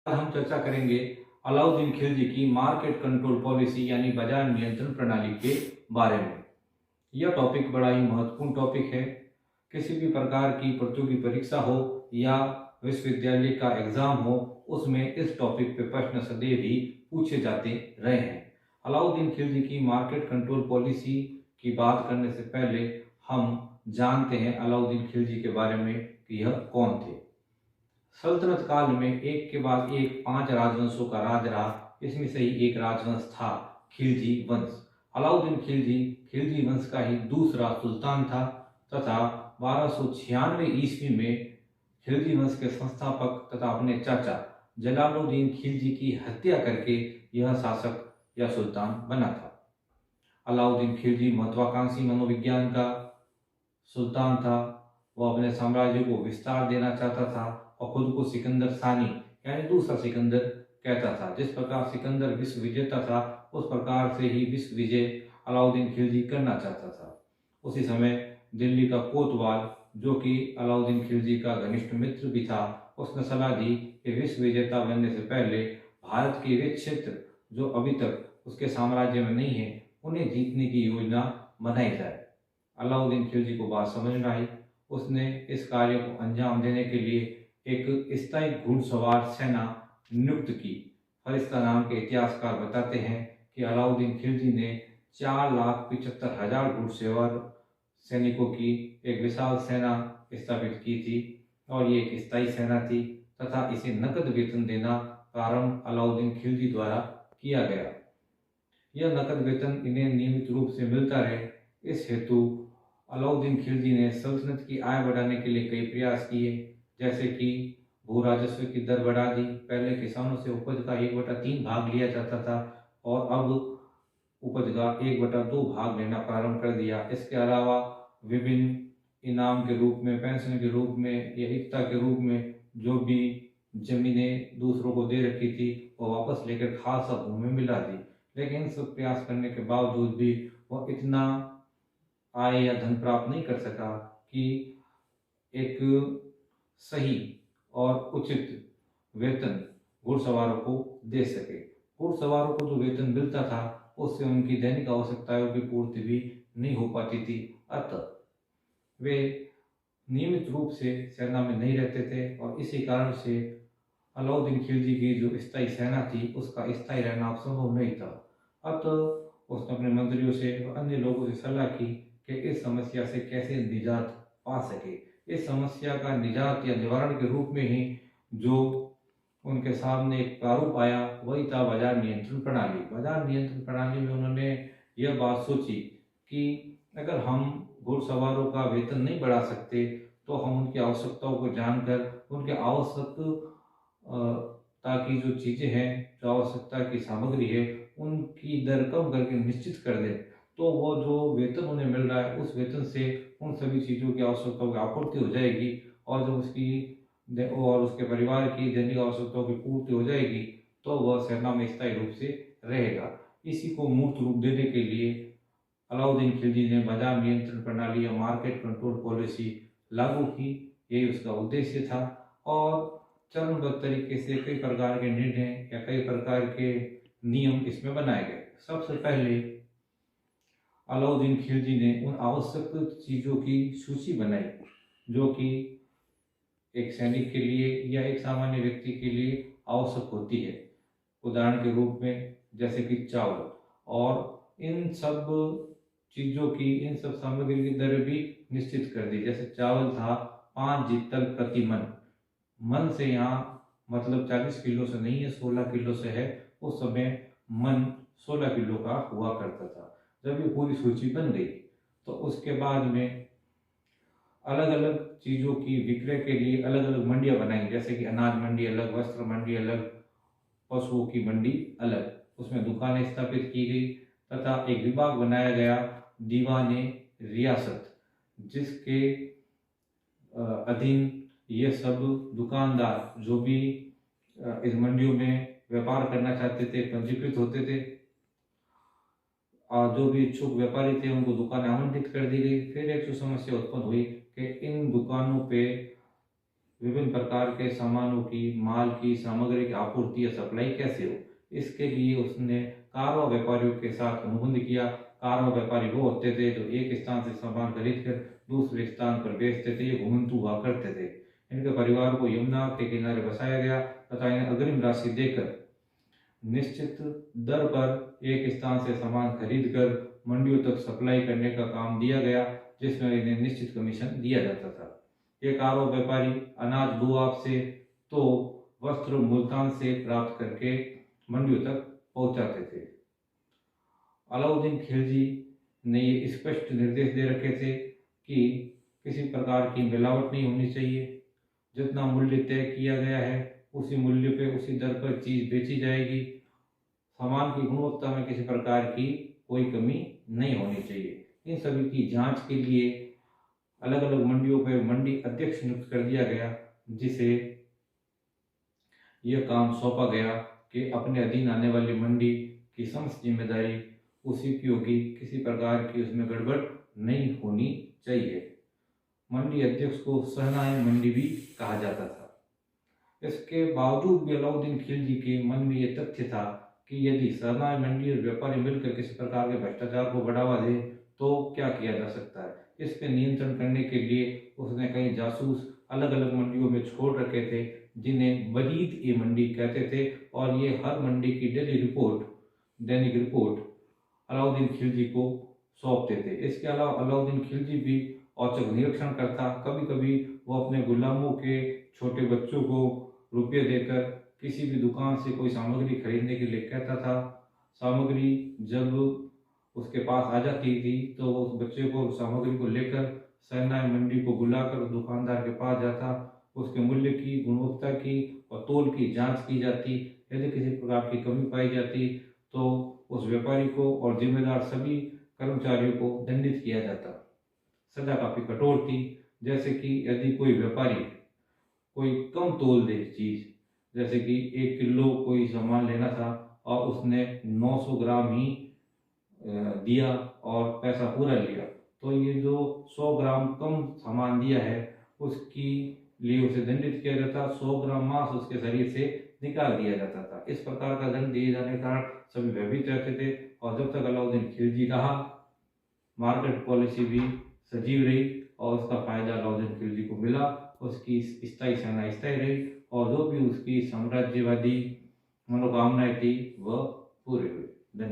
आज हम चर्चा करेंगे अलाउद्दीन खिलजी की मार्केट कंट्रोल पॉलिसी यानी बाजार नियंत्रण प्रणाली के बारे में। यह टॉपिक बड़ा ही महत्वपूर्ण टॉपिक है। किसी भी प्रकार की प्रतियोगी परीक्षा हो या विश्वविद्यालय का एग्जाम हो, उसमें इस टॉपिक पे प्रश्न सदैव ही पूछे जाते रहे हैं। अलाउद्दीन खिलजी की मार्केट कंट्रोल पॉलिसी की बात करने से पहले हम जानते हैं अलाउद्दीन खिलजी के बारे में कि यह कौन थे। सल्तनत काल में एक के बाद एक 5 राजवंशों का राज रहा। इसमें से ही एक राजवंश था खिलजी वंश। अलाउद्दीन खिलजी खिलजी वंश का ही दूसरा सुल्तान था तथा 1296 ईस्वी में खिलजी वंश के संस्थापक तथा अपने चाचा जलालुद्दीन खिलजी की हत्या करके यह शासक या सुल्तान बना था। अलाउद्दीन खिलजी महत्वाकांक्षी मनोविज्ञान का सुल्तान था। वह अपने साम्राज्य को विस्तार देना चाहता था और खुद को सिकंदर सानी यानी दूसरा सिकंदर कहता था। जिस प्रकार सिकंदर विश्व विजेता था, उस प्रकार से ही विश्व विजय अलाउद्दीन खिलजी करना चाहता था। उसी समय दिल्ली का कोतवाल, जो कि अलाउद्दीन खिलजी का घनिष्ठ मित्र भी था, उसने सलाह दी कि विश्व विजेता बनने से पहले भारत के वे क्षेत्र जो अभी तक उसके साम्राज्य में नहीं है, उन्हें जीतने की योजना बनाई जाए। अलाउद्दीन खिलजी को बात समझ में आई। उसने इस कार्य को अंजाम देने के लिए एक स्थायी घुड़सवार सेना नियुक्त की। फरिश्ता नाम के इतिहासकार बताते हैं कि अलाउद्दीन खिलजी ने 4,75,000 घुड़सवार सैनिकों की एक विशाल सेना स्थापित की थी और ये एक स्थायी सेना थी तथा इसे नकद वेतन देना प्रारंभ अलाउद्दीन खिलजी द्वारा किया गया। यह नकद वेतन इन्हें नियमित रूप से मिलता रहे, इस हेतु अलाउद्दीन खिलजी ने सल्तनत की आय बढ़ाने के लिए कई प्रयास किए, जैसे कि भू राजस्व की दर बढ़ा दी। पहले किसानों से उपज का 1/3 भाग लिया जाता था और अब उपज का 1/2 भाग लेना प्रारंभ कर दिया। इसके अलावा विभिन्न इनाम के रूप में, पेंशन के रूप में या एकता के रूप में जो भी जमीनें दूसरों को दे रखी थी, वो वापस लेकर खासा भूमि मिला दी। लेकिन इन सब प्रयास करने के बावजूद भी वह इतना आय या धन प्राप्त नहीं कर सका कि एक सही और उचित वेतन घुड़सवारों को दे सके। घुड़सवारों को जो वेतन मिलता था, उससे उनकी दैनिक आवश्यकताओं की पूर्ति भी नहीं हो पाती थी। अतः वे नियमित रूप से सेना में नहीं रहते थे और इसी कारण से अलाउद्दीन खिलजी की जो स्थायी सेना थी, उसका स्थायी रहना अब संभव नहीं था। अतः उसने अपने मंत्रियों से और अन्य लोगों से सलाह की कि इस समस्या से कैसे निजात पा सके। इस समस्या का निजात या निवारण के रूप में ही जो उनके सामने एक प्रारूप आया, वही था बाजार नियंत्रण प्रणाली। बाजार नियंत्रण प्रणाली में उन्होंने यह बात सोची कि अगर हम घुड़सवारों का वेतन नहीं बढ़ा सकते, तो हम उनकी आवश्यकताओं को जानकर उनके आवश्यक ताकि जो चीज़ें हैं, जो आवश्यकता की सामग्री है, उनकी दर कम करके निश्चित कर दें, तो वो जो वेतन उन्हें मिल रहा है, उस वेतन से उन सभी चीज़ों की आवश्यकताओं की आपूर्ति हो जाएगी और जब उसके परिवार की दैनिक आवश्यकताओं की पूर्ति हो जाएगी, तो वह सेना में स्थायी रूप से रहेगा। इसी को मूर्त रूप देने के लिए अलाउद्दीन खिलजी ने बाजार नियंत्रण प्रणाली या मार्केट कंट्रोल पॉलिसी लागू की। यही उसका उद्देश्य था और चरणबद्ध तरीके से कई प्रकार के निर्णय या कई प्रकार के नियम इसमें बनाए गए। सबसे पहले अलाउद्दीन खिलजी ने उन आवश्यक चीज़ों की सूची बनाई जो कि एक सैनिक के लिए या एक सामान्य व्यक्ति के लिए आवश्यक होती है। उदाहरण के रूप में जैसे कि चावल, और इन सब चीज़ों की, इन सब सामग्री की दर भी निश्चित कर दी। जैसे चावल था 5 जितल प्रति मन। मन से यहाँ मतलब 40 किलो से नहीं है, 16 किलो से है। उस समय मन 16 किलो का हुआ करता था। जब ये पूरी सूची बन गई, तो उसके बाद में अलग अलग चीज़ों की विक्रय के लिए अलग अलग मंडियाँ बनाई। जैसे कि अनाज मंडी अलग, वस्त्र मंडी अलग, पशुओं की मंडी अलग, उसमें दुकानें स्थापित की गई तथा एक विभाग बनाया गया, दीवाने रियासत, जिसके अधीन ये सब दुकानदार जो भी इस मंडियों में व्यापार करना चाहते थे पंजीकृत होते थे और जो भी इच्छुक व्यापारी थे उनको दुकानें आवंटित कर दी गई। फिर एक समस्या उत्पन्न हुई कि इन दुकानों पे विभिन्न प्रकार के सामानों की, माल की, सामग्री की आपूर्ति या सप्लाई कैसे हो, इसके लिए उसने कारवा व्यापारियों के साथ अनुबंध किया। कारवा व्यापारी वो होते थे जो एक स्थान से सामान खरीद कर दूसरे स्थान पर बेचते थे, ये घुमंतु हुआ करते थे। इनके परिवार को यमुना के किनारे बसाया गया तथा इन्हें अग्रिम राशि देकर निश्चित दर पर एक स्थान से सामान खरीद कर मंडियों तक सप्लाई करने का काम दिया गया, जिसमें इन्हें निश्चित कमीशन दिया जाता था। ये कारवा व्यापारी अनाज दुआब से तो वस्त्र मुल्तान से प्राप्त करके मंडियों तक पहुंचाते थे। अलाउद्दीन खिलजी ने ये स्पष्ट निर्देश दे रखे थे कि किसी प्रकार की मिलावट नहीं होनी चाहिए, जितना मूल्य तय किया गया है उसी मूल्य पे उसी दर पर चीज बेची जाएगी, सामान की गुणवत्ता में किसी प्रकार की कोई कमी नहीं होनी चाहिए। इन सभी की जांच के लिए अलग अलग मंडियों पर मंडी अध्यक्ष नियुक्त कर दिया गया, जिसे यह काम सौंपा गया कि अपने अधीन आने वाली मंडी की समस्त जिम्मेदारी उसी की होगी, किसी प्रकार की उसमें गड़बड़ नहीं होनी चाहिए। मंडी अध्यक्ष को सहनाई मंडी भी कहा जाता था। इसके बावजूद भी अलाउद्दीन खिलजी के मन में यह तथ्य था कि यदि सहनाई मंडी और व्यापारी मिलकर किसी प्रकार के भ्रष्टाचार को बढ़ावा दे तो क्या किया जा सकता है। इसके नियंत्रण करने के लिए उसने कई जासूस अलग अलग मंडियों में छोड़ रखे थे, जिन्हें बरीद ए मंडी कहते थे, और ये हर मंडी की दैनिक रिपोर्ट अलाउद्दीन खिलजी को सौंपते थे। इसके अलावा अलाउद्दीन खिलजी भी औचक निरीक्षण करता। कभी कभी वो अपने गुलामों के छोटे बच्चों को रुपये देकर किसी भी दुकान से कोई सामग्री खरीदने के लिए कहता था। सामग्री जब उसके पास आ जाती थी तो वो उस बच्चे को सामग्री को लेकर सहनाई मंडी को बुलाकर दुकानदार के पास जाता, उसके मूल्य की, गुणवत्ता की और तोल की जांच की जाती। यदि किसी प्रकार की कमी पाई जाती तो उस व्यापारी को और जिम्मेदार सभी कर्मचारियों को दंडित किया जाता। सजा काफी कठोर थी, जैसे कि यदि कोई व्यापारी कोई कम तोल दे चीज, जैसे कि 1 किलो कोई सामान लेना था और उसने 900 ग्राम ही दिया और पैसा पूरा लिया, तो ये जो 100 ग्राम कम सामान दिया है उसकी लिए उसे दंडित किया जाता। 100 ग्राम मांस उसके शरीर से निकाल दिया जाता था। इस प्रकार का दंड दिए जाने के कारण सभी भयभीत रहते थे, और जब तक अलाउद्दीन खिलजी रहा मार्केट पॉलिसी भी सजीव रही और उसका फायदा अलाउद्दीन खिलजी को मिला। उसकी स्थायी सेना स्थायी रही और जो भी उसकी साम्राज्यवादी मनोकामनाएं थी वह पूरी हुई।